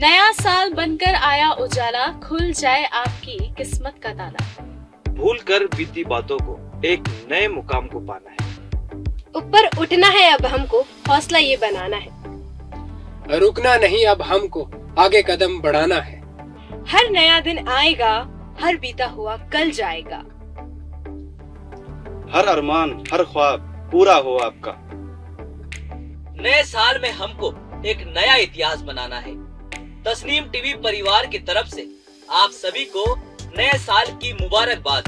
नया साल बनकर आया उजाला, खुल जाए आपकी किस्मत का ताला। भूल कर बीती बातों को एक नए मुकाम को पाना है। ऊपर उठना है अब हमको, हौसला ये बनाना है। रुकना नहीं अब हमको, आगे कदम बढ़ाना है। हर नया दिन आएगा, हर बीता हुआ कल जाएगा। हर अरमान हर ख्वाब पूरा हो आपका। नए साल में हमको एक नया इतिहास बनाना है। तस्नीम टीवी परिवार की तरफ से आप सभी को नए साल की मुबारकबाद।